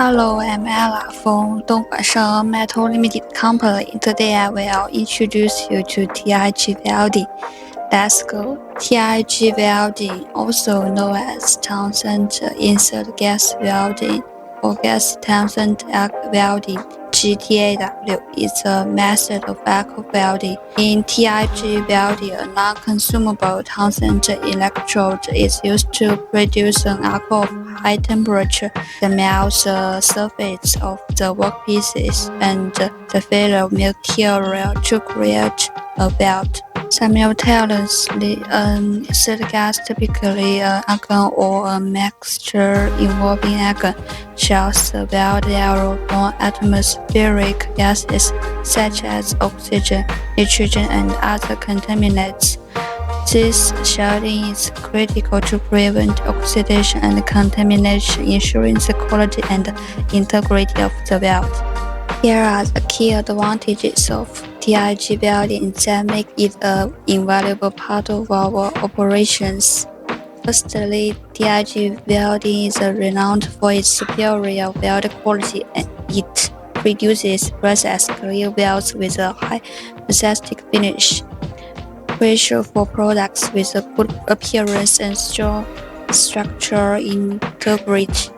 Hello, I'm Ella from Dongguanshan Metal Limited Company. Today I will introduce you to TIG welding. Let's go. TIG welding, also known as Townsend insert gas welding or gas Townsend arc welding, GTAW, is a method of arc welding. In TIG welding, a non-consumable Townsend electrode is used to produce an arc of high temperature that melts the surface of the workpieces and the filler material to create a weld. Simultaneously, insert gas, typically argon or a mixture involving argon, shells the weld area from atmospheric gases such as oxygen, nitrogen, and other contaminants. This shielding is critical to prevent oxidation and contamination, ensuring the quality and integrity of the weld. Here are the key advantages of TIG welding that make it an invaluable part of our operations. Firstly, TIG welding is renowned for its superior weld quality, and it produces process clear welds with a high aesthetic finish, crucial for products with a good appearance and strong structural integrity.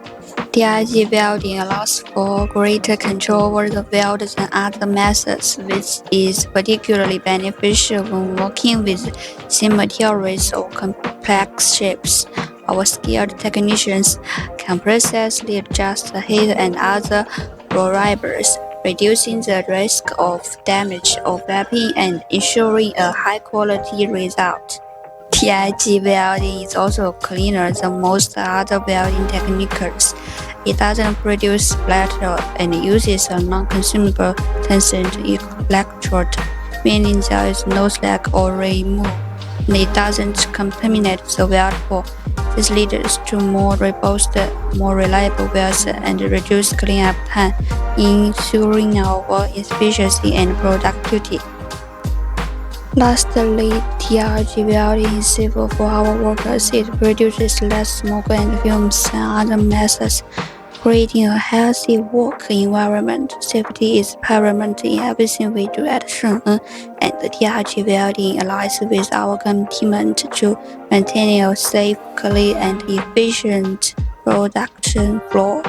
TIG welding allows for greater control over the weld than other methods, which is particularly beneficial when working with thin materials or complex shapes. Our skilled technicians can precisely adjust the heat and other variables, reducing the risk of damage or webbing and ensuring a high-quality result. TIG welding is also cleaner than most other welding techniques. It doesn't produce splatter and uses a non-consumable Townsend electrode, meaning there is no slag or remove, and it doesn't contaminate the weld core. This leads to more robust, more reliable welds and reduced cleanup time, ensuring our efficiency and productivity. Lastly, TIG welding is safer for our workers. It produces less smoke and fumes than other methods, creating a healthy work environment. Safety is paramount in everything we do at Sheng'en, and the TIG welding allies with our commitment to maintain a safe, clean, and efficient production floor.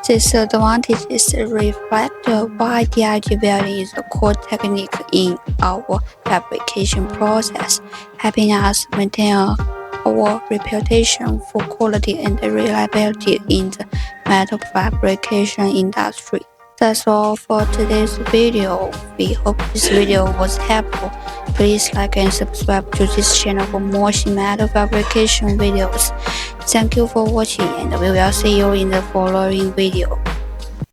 These advantages reflect why TIG welding is a core technique in our fabrication process, helping us maintain our reputation for quality and reliability in the metal fabrication industry. That's all for today's video. We hope this video was helpful. Please like and subscribe to this channel for more metal fabrication videos. Thank you for watching, and we will see you in the following video.